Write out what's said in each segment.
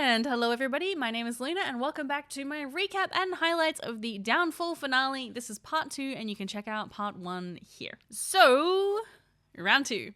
And hello everybody, my name is Luna and welcome back to my recap and highlights of the Downfall finale. This is part 2 and you can check out part 1 here. So, round 2.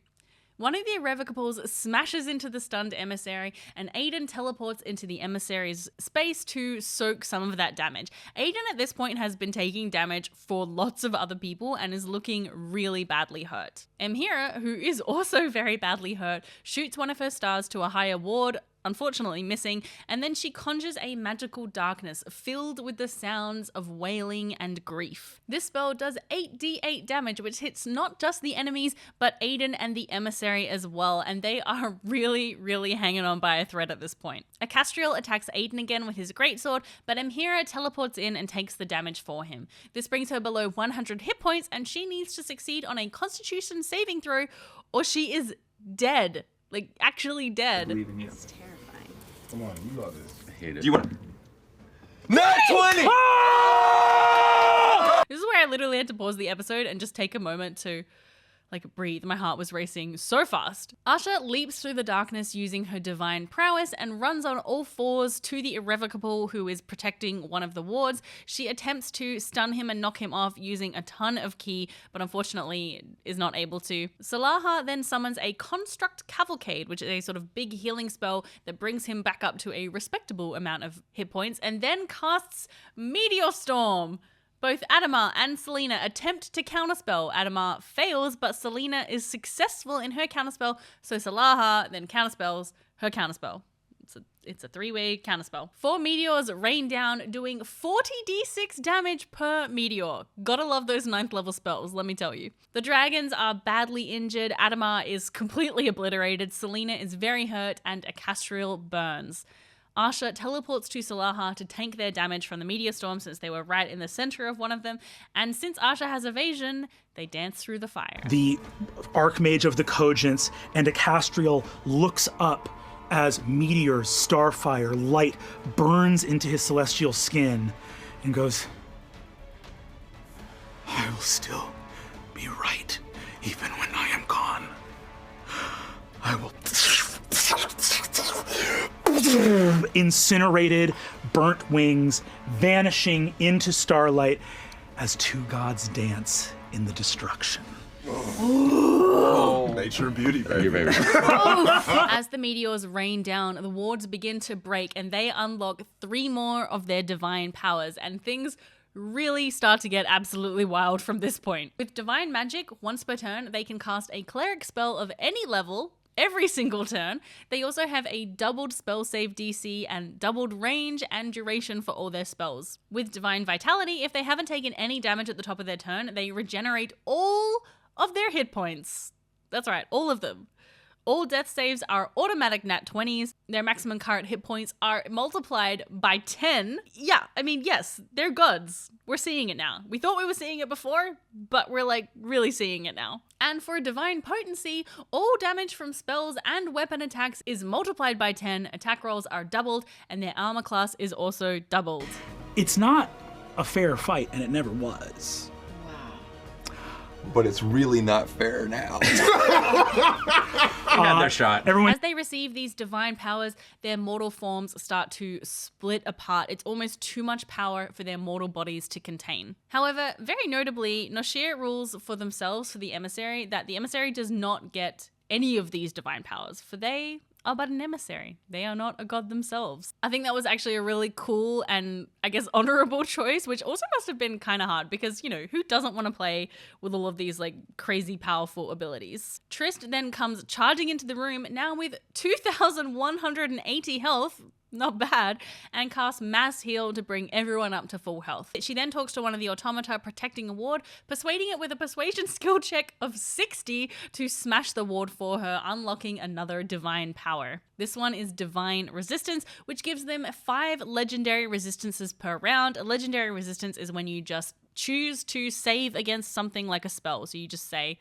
One of the irrevocables smashes into the stunned emissary and Aidan teleports into the emissary's space to soak some of that damage. Aidan at this point has been taking damage for lots of other people and is looking really badly hurt. Emhira, who is also very badly hurt, shoots one of her stars to a higher ward, unfortunately missing, and then she conjures a magical darkness filled with the sounds of wailing and grief. This spell does 8d8 damage, which hits not just the enemies, but Aidan and the emissary as well, and they are really hanging on by a thread at this point. A Castriel attacks Aidan again with his greatsword, but Emhira teleports in and takes the damage for him. This brings her below 100 hit points, and she needs to succeed on a Constitution saving throw, or she is dead. Like, actually dead. I believe in you. It's terrifying. Come on, you got this. I hate it. Do you want? Nat 20! This is where I literally had to pause the episode and just take a moment to breathe. My heart was racing so fast. Asha leaps through the darkness using her divine prowess and runs on all fours to the irrevocable who is protecting one of the wards. She attempts to stun him and knock him off using a ton of ki, but unfortunately is not able to. Salaha then summons a Construct Cavalcade, which is a sort of big healing spell that brings him back up to a respectable amount of hit points, and then casts Meteor Storm. Both Adama and Selena attempt to counterspell. Adama fails, but Selena is successful in her counterspell, so Salaha then counterspells her counterspell. It's a three-way counterspell. 4 meteors rain down, doing 40d6 damage per meteor. Gotta love those 9th level spells, let me tell you. The dragons are badly injured, Adama is completely obliterated, Selena is very hurt, and a Castriel burns. Asha teleports to Salaha to tank their damage from the meteor storm since they were right in the center of one of them, and since Asha has evasion, they dance through the fire. The Archmage of the Cogents and a Castriel looks up as Meteor, starfire, light burns into his celestial skin and goes, "I will still be right even when I am gone. I will..." Incinerated, burnt wings, vanishing into starlight as two gods dance in the destruction. Oh, nature and beauty, baby. As the meteors rain down, the wards begin to break and they unlock 3 more of their divine powers, and things really start to get absolutely wild from this point. With divine magic, once per turn, they can cast a cleric spell of any level every single turn. They also have a doubled spell save DC and doubled range and duration for all their spells. With Divine Vitality, if they haven't taken any damage at the top of their turn, they regenerate all of their hit points. That's right, all of them. All death saves are automatic nat 20s. Their maximum current hit points are multiplied by 10. Yeah, I mean, yes, they're gods. We're seeing it now. We thought we were seeing it before, but we're really seeing it now. And for divine potency, all damage from spells and weapon attacks is multiplied by 10, attack rolls are doubled, and their armor class is also doubled. It's not a fair fight, and it never was. But it's really not fair now. They had their shot. As they receive these divine powers, their mortal forms start to split apart. It's almost too much power for their mortal bodies to contain. However, very notably, Noshir rules for themselves, for the emissary, that the emissary does not get any of these divine powers, for they are but an emissary. They are not a god themselves. I think that was actually a really cool and, I guess, honorable choice, which also must have been kind of hard because, you know, who doesn't want to play with all of these, crazy powerful abilities? Trist then comes charging into the room, now with 2,180 health, not bad, and casts Mass Heal to bring everyone up to full health. She then talks to one of the automata protecting a ward, persuading it with a persuasion skill check of 60 to smash the ward for her, unlocking another divine power. This one is Divine Resistance, which gives them 5 legendary resistances per round. A legendary resistance is when you just choose to save against something like a spell. So you just say,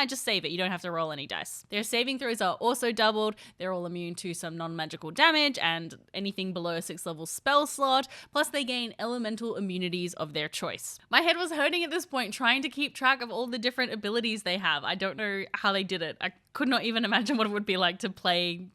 just save it. You don't have to roll any dice. Their saving throws are also doubled. They're all immune to some non-magical damage and anything below a 6th level spell slot. Plus they gain elemental immunities of their choice. My head was hurting at this point trying to keep track of all the different abilities they have. I don't know how they did it. I could not even imagine what it would be like to play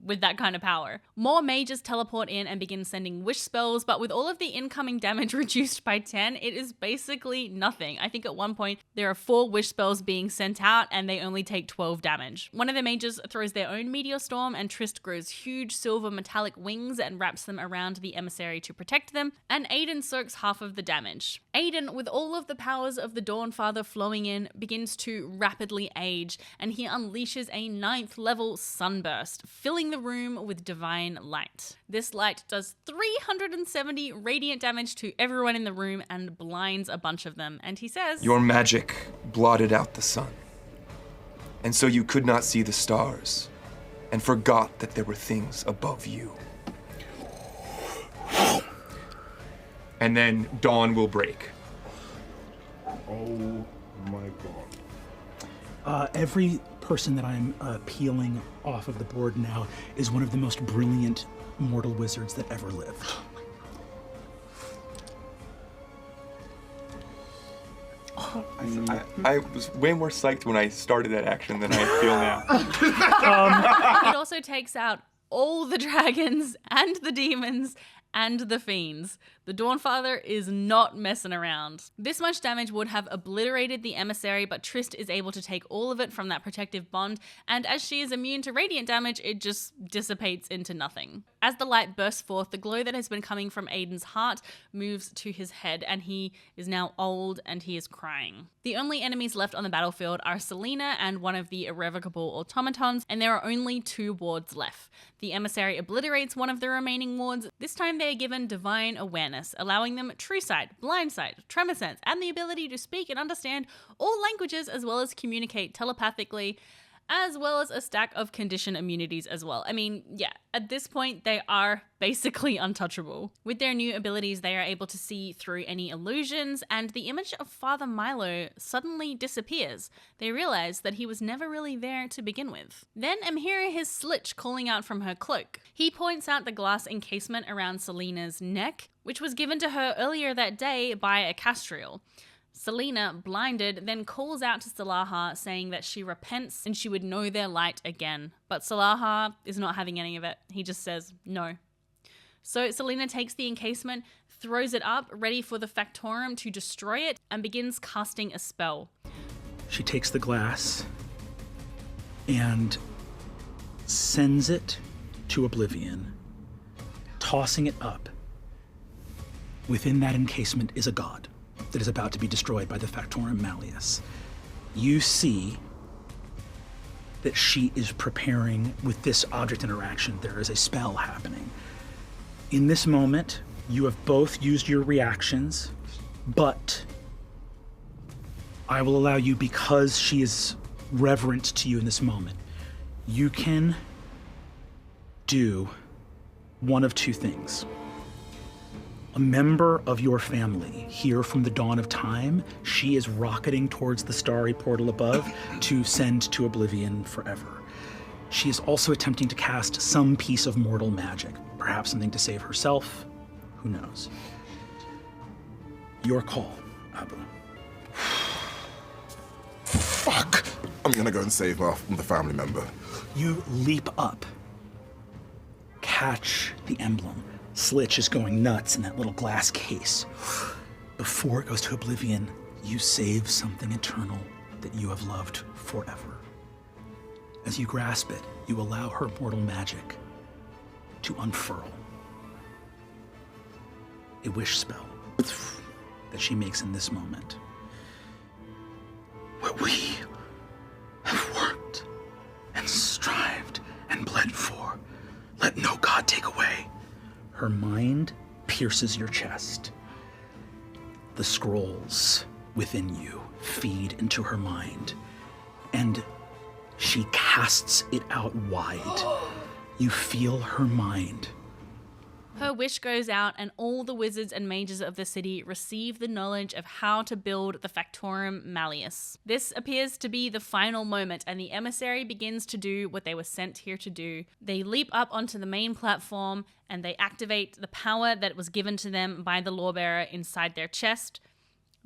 with that kind of power. More mages teleport in and begin sending wish spells, but with all of the incoming damage reduced by 10, it is basically nothing. I think at one point there are 4 wish spells being sent out and they only take 12 damage. One of the mages throws their own meteor storm and Trist grows huge silver metallic wings and wraps them around the emissary to protect them, and Aidan soaks half of the damage. Aidan, with all of the powers of the Dawnfather flowing in, begins to rapidly age, and he unleashes a 9th level sunburst, filling the room with divine light. This light does 370 radiant damage to everyone in the room and blinds a bunch of them, and he says, Your magic blotted out the sun, and so you could not see the stars, and forgot that there were things above you. And then dawn will break. Oh my god. Every person that I'm peeling off of the board now is one of the most brilliant mortal wizards that ever lived. I was way more psyched when I started that action than I feel now. It also takes out all the dragons and the demons and the fiends. The Dawnfather is not messing around. This much damage would have obliterated the emissary, but Trist is able to take all of it from that protective bond, and as she is immune to radiant damage, it just dissipates into nothing. As the light bursts forth, the glow that has been coming from Aidan's heart moves to his head, and he is now old and he is crying. The only enemies left on the battlefield are Selena and one of the irrevocable automatons, and there are only 2 wards left. The emissary obliterates one of the remaining wards. This time they are given divine awareness, allowing them true sight, blind sight, tremor sense, and the ability to speak and understand all languages as well as communicate telepathically, as well as a stack of condition immunities as well. I mean, yeah, at this point, they are basically untouchable. With their new abilities, they are able to see through any illusions, and the image of Father Milo suddenly disappears. They realize that he was never really there to begin with. Then Amhira hears Slitch calling out from her cloak. He points out the glass encasement around Selena's neck, which was given to her earlier that day by a castriel. Selena, blinded, then calls out to Salaha, saying that she repents and she would know their light again. But Salaha is not having any of it. He just says no. So Selena takes the encasement, throws it up, ready for the factorum to destroy it, and begins casting a spell. She takes the glass and sends it to oblivion, tossing it up. Within that encasement is a god that is about to be destroyed by the factorum Malleus. You see that she is preparing with this object interaction. There is a spell happening. In this moment, you have both used your reactions, but I will allow you, because she is reverent to you in this moment, you can do one of 2 things. A member of your family here from the dawn of time, she is rocketing towards the starry portal above to send to oblivion forever. She is also attempting to cast some piece of mortal magic, perhaps something to save herself, who knows. Your call, Abu. Fuck! I'm gonna go and save the family member. You leap up, catch the emblem. Slitch is going nuts in that little glass case. Before it goes to oblivion, you save something eternal that you have loved forever. As you grasp it, you allow her mortal magic to unfurl. A wish spell that she makes in this moment. What we have worked and strived and bled for, let no god take away. Her mind pierces your chest. The scrolls within you feed into her mind, and she casts it out wide. You feel her mind. Her wish goes out, and all the wizards and mages of the city receive the knowledge of how to build the factorum Malleus. This appears to be the final moment, and the emissary begins to do what they were sent here to do. They leap up onto the main platform, and they activate the power that was given to them by the lawbearer inside their chest.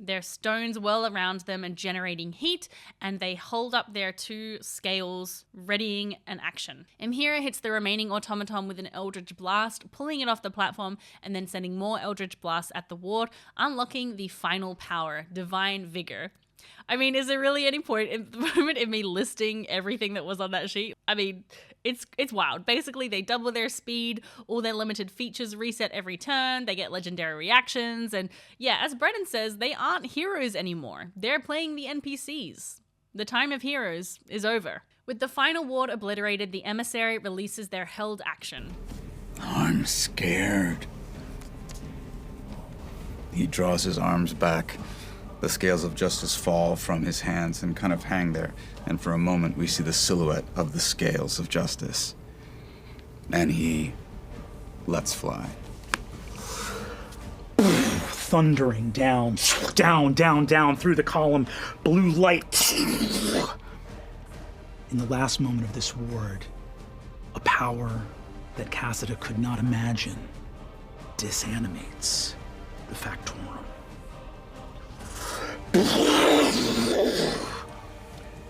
Their stones whirl around them and generating heat, and they hold up their two scales, readying an action. Imhira hits the remaining automaton with an Eldritch Blast, pulling it off the platform and then sending more Eldritch Blasts at the ward, unlocking the final power, Divine Vigor. I mean, is there really any point at the moment in me listing everything that was on that sheet? I mean, it's wild. Basically, they double their speed, all their limited features reset every turn, they get legendary reactions, and yeah, as Brennan says, they aren't heroes anymore. They're playing the NPCs. The time of heroes is over. With the final ward obliterated, the emissary releases their held action. I'm scared. He draws his arms back. The scales of justice fall from his hands and kind of hang there, and for a moment we see the silhouette of the scales of justice. And he lets fly. Thundering down through the column, blue light. In the last moment of this ward, a power that Cassida could not imagine disanimates the factorum.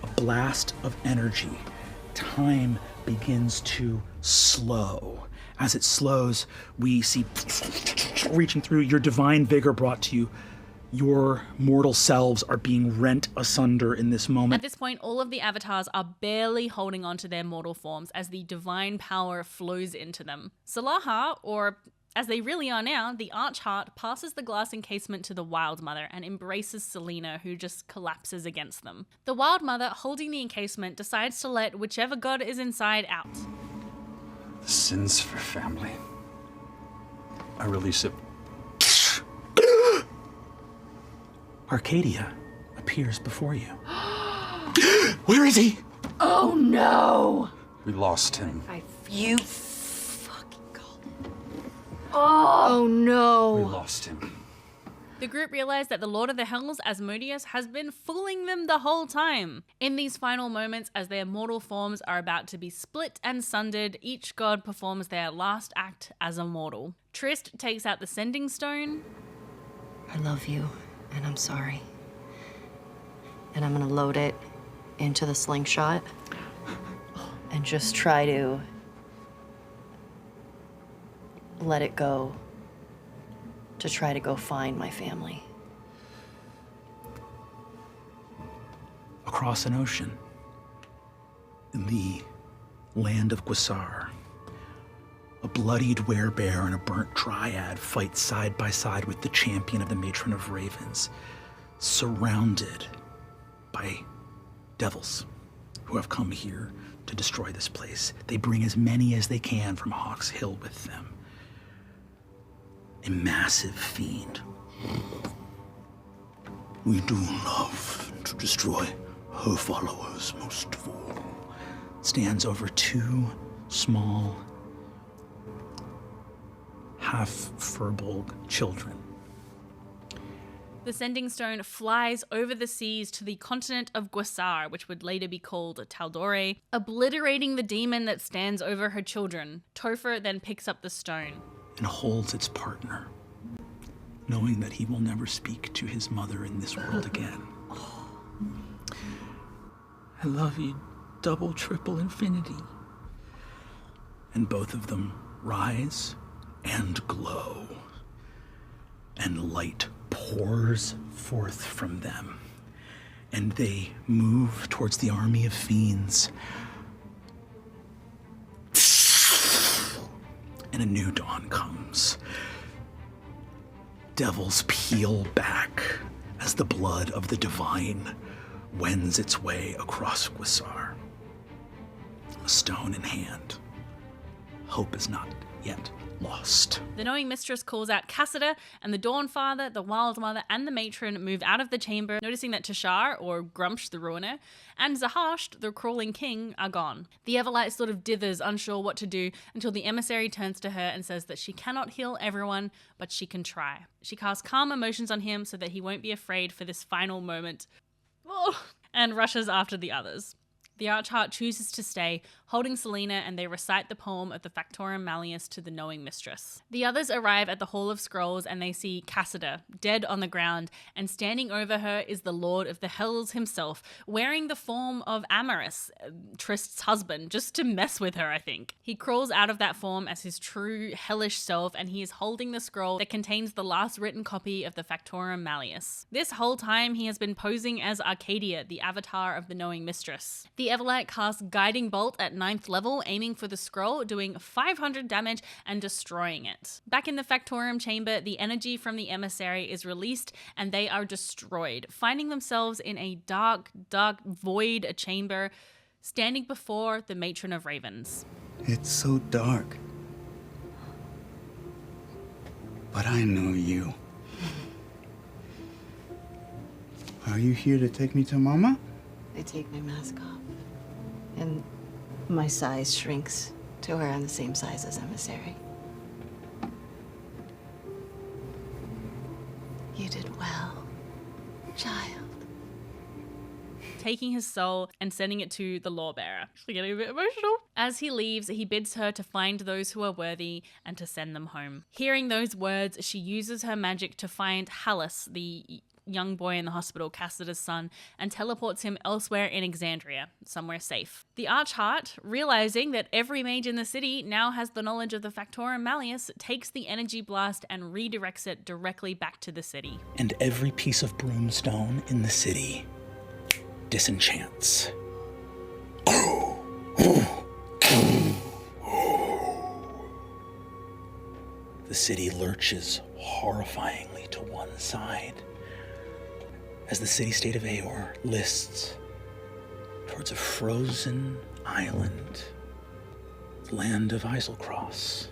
A blast of energy. Time begins to slow. As it slows, we see reaching through, your divine vigor brought to you. Your mortal selves are being rent asunder in this moment. At this point, all of the avatars are barely holding on to their mortal forms as the divine power flows into them. Salaha, or as they really are now, the Archheart passes the glass encasement to the Wild Mother and embraces Selena, who just collapses against them. The Wild Mother, holding the encasement, decides to let whichever god is inside out. The sins for family. I release it. Arcadia appears before you. Where is he? Oh no! We lost him. You fucking called it. Oh no! We lost him. The group realize that the Lord of the Hells, Asmodeus, has been fooling them the whole time. In these final moments, as their mortal forms are about to be split and sundered, each god performs their last act as a mortal. Trist takes out the Sending Stone. I love you, and I'm sorry. And I'm gonna load it into the slingshot and just try to let it go to try to go find my family. Across an ocean, in the land of Guisar, a bloodied werebear and a burnt dryad fight side by side with the champion of the Matron of Ravens, surrounded by devils who have come here to destroy this place. They bring as many as they can from Hawk's Hill with them. A massive fiend. We do love to destroy her followers most of all. Stands over two small, half-furbolg children. The Sending Stone flies over the seas to the continent of Guisar, which would later be called Taldore, obliterating the demon that stands over her children. Topher then picks up the stone and holds its partner, knowing that he will never speak to his mother in this world again. I love you, double, triple infinity. And both of them rise and glow, and light pours forth from them, and they move towards the army of fiends. And a new dawn comes. Devils peel back as the blood of the divine wends its way across Guisar. A stone in hand. Hope is not yet lost. The Knowing Mistress calls out Cassida, and the Dawnfather, the Wild Mother, and the Matron move out of the chamber, noticing that Tashar, or Grumsh the Ruiner, and Zahasht, the Crawling King, are gone. The Everlight sort of dithers, unsure what to do, until the emissary turns to her and says that she cannot heal everyone, but she can try. She casts calm emotions on him so that he won't be afraid for this final moment, and rushes after the others. The Archheart chooses to stay, holding Selena, and they recite the poem of the Factorum Malleus to the knowing mistress. The others arrive at the Hall of Scrolls and they see Cassida, dead on the ground, and standing over her is the Lord of the Hells himself, wearing the form of Amorous, Trist's husband, just to mess with her, I think. He crawls out of that form as his true hellish self, and he is holding the scroll that contains the last written copy of the Factorum Malleus. This whole time he has been posing as Arcadia, the avatar of the knowing mistress. The Everlight casts Guiding Bolt at 9th level, aiming for the scroll, doing 500 damage and destroying it. Back in the Factorum chamber, the energy from the emissary is released and they are destroyed, finding themselves in a dark, void chamber, standing before the Matron of Ravens. It's so dark. But I know you. Are you here to take me to Mama? I take my mask off, and my size shrinks to around the same size as emissary. You did well, child. Taking his soul and sending it to the lawbearer. Actually getting a bit emotional. As he leaves, he bids her to find those who are worthy and to send them home. Hearing those words, she uses her magic to find Hallis, the young boy in the hospital, Cassida's son, and teleports him elsewhere in Exandria, somewhere safe. The Archheart, realizing that every mage in the city now has the knowledge of the Factorum Malleus, takes the energy blast and redirects it directly back to the city. And every piece of broomstone in the city disenchants. The city lurches horrifyingly to one side as the city-state of Eor lists towards a frozen island, the land of Iselcross.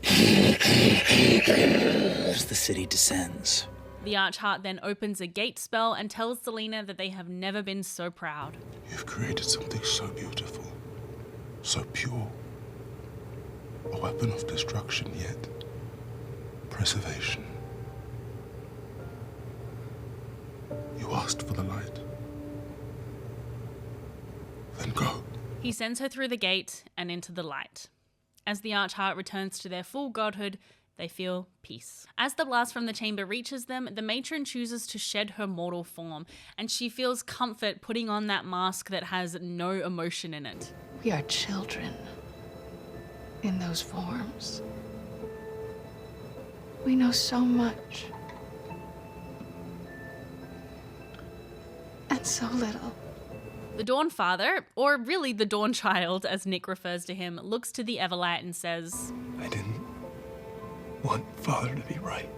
As the city descends. The Archheart then opens a gate spell and tells Selena that they have never been so proud. You've created something so beautiful, so pure. A weapon of destruction, yet preservation. You asked for the light. Then go. He sends her through the gate and into the light. As the Archheart returns to their full godhood, they feel peace. As the blast from the chamber reaches them, the matron chooses to shed her mortal form, and she feels comfort putting on that mask that has no emotion in it. We are children in those forms. We know so much. And so little. The Dawn Father, or really the Dawn Child as Nick refers to him, looks to the Everlight and says, I didn't want Father to be right.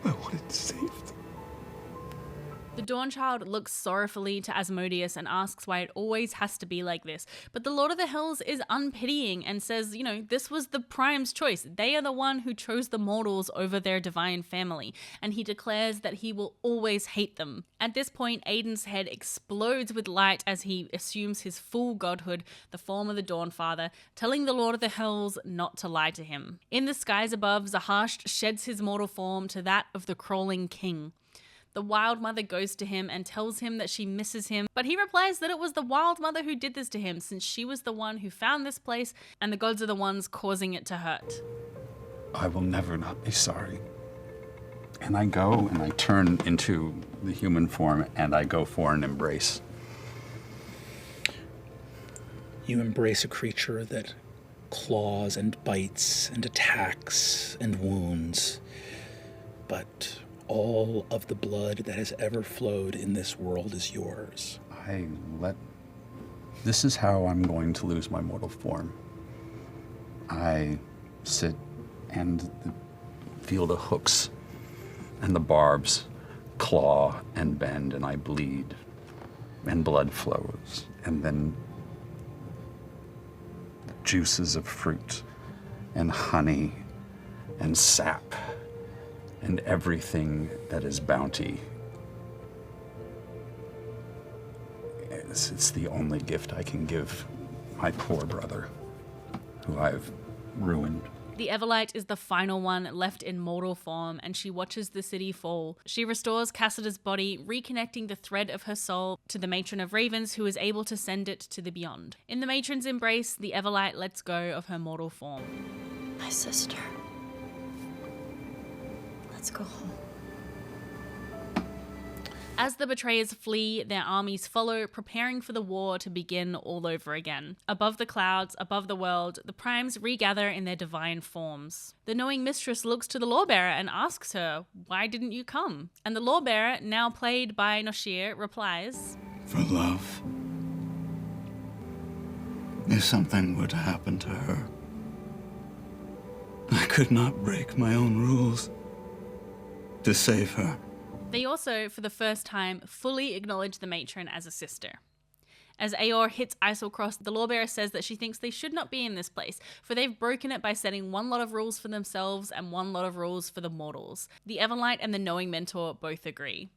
I wanted saved. The Dawn Child looks sorrowfully to Asmodeus and asks why it always has to be like this. But the Lord of the Hells is unpitying and says, this was the Prime's choice. They are the one who chose the mortals over their divine family. And he declares that he will always hate them. At this point, Aidan's head explodes with light as he assumes his full godhood, the form of the Dawn Father, telling the Lord of the Hells not to lie to him. In the skies above, Zahasht sheds his mortal form to that of the crawling king. The Wild Mother goes to him and tells him that she misses him, but he replies that it was the Wild Mother who did this to him, since she was the one who found this place and the gods are the ones causing it to hurt. I will never not be sorry. And I go and I turn into the human form and I go for an embrace. You embrace a creature that claws and bites and attacks and wounds, but all of the blood that has ever flowed in this world is yours. This is how I'm going to lose my mortal form. I sit and feel the hooks and the barbs claw and bend, and I bleed, and blood flows, and then juices of fruit and honey and sap and everything that is bounty. It's the only gift I can give my poor brother, who I've ruined The Everlight is the final one left in mortal form, and she watches the city fall. She restores Cassida's body, reconnecting the thread of her soul to the Matron of Ravens, who is able to send it to the beyond. In the Matron's embrace, the Everlight lets go of her mortal form. My sister. Let's go home. As the betrayers flee, their armies follow, preparing for the war to begin all over again. Above the clouds, above the world, the primes regather in their divine forms. The knowing mistress looks to the lawbearer and asks her, "Why didn't you come?" And the lawbearer, now played by Noshir, replies, For love. If something were to happen to her, I could not break my own rules to save her. They also, for the first time, fully acknowledge the matron as a sister. As Aor hits Islecross, the lawbearer says that she thinks they should not be in this place, for they've broken it by setting one lot of rules for themselves and one lot of rules for the mortals. The Everlight and the knowing mentor both agree.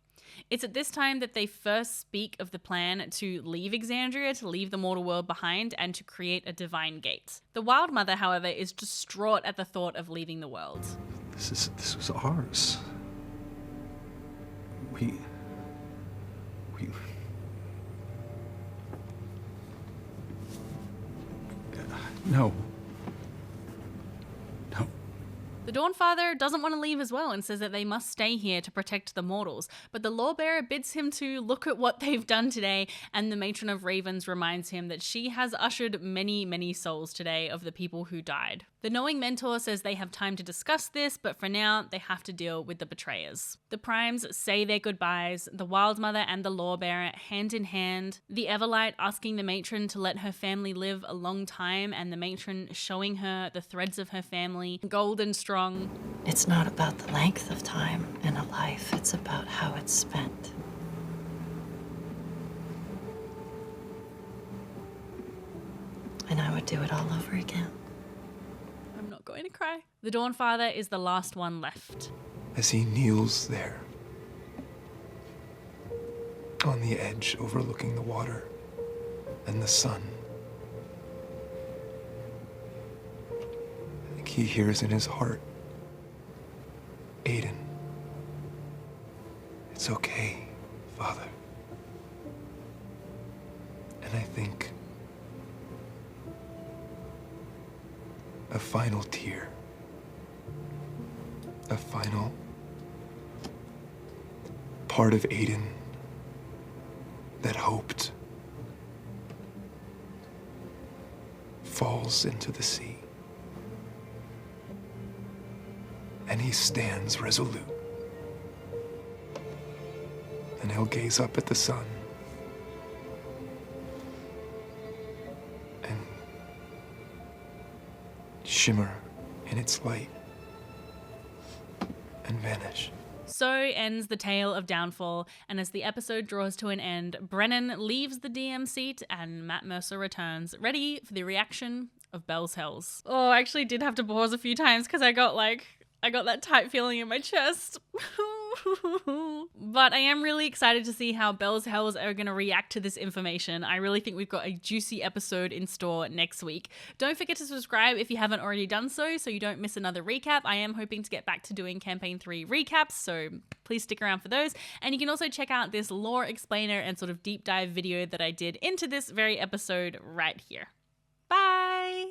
It's at this time that they first speak of the plan to leave Exandria, to leave the mortal world behind, and to create a divine gate. The Wild Mother, however, is distraught at the thought of leaving the world. This was ours. We... No. No. The Dawnfather doesn't want to leave as well and says that they must stay here to protect the mortals, but the lawbearer bids him to look at what they've done today, and the Matron of Ravens reminds him that she has ushered many, many souls today of the people who died. The knowing mentor says they have time to discuss this, but for now, they have to deal with the betrayers. The primes say their goodbyes, the Wild Mother and the lawbearer hand in hand, the Everlight asking the matron to let her family live a long time, and the matron showing her the threads of her family, gold and strong. It's not about the length of time in a life, it's about how it's spent. And I would do it all over again. I'm not going to cry. The Dawnfather is the last one left. As he kneels there, on the edge overlooking the water and the sun, I think he hears in his heart, Aidan, it's okay, Father. And I think a final tear, a final part of Aidan that hoped falls into the sea. And he stands resolute. And he'll gaze up at the sun and shimmer in its light and vanish. So ends the tale of Downfall, and as the episode draws to an end, Brennan leaves the DM seat and Matt Mercer returns, ready for the reaction of Bell's Hells. Oh, I actually did have to pause a few times because I got that tight feeling in my chest. But I am really excited to see how Bell's Hells are going to react to this information. I really think we've got a juicy episode in store next week. Don't forget to subscribe if you haven't already done so you don't miss another recap. I am hoping to get back to doing Campaign 3 recaps, so please stick around for those. And you can also check out this lore explainer and sort of deep dive video that I did into this very episode right here.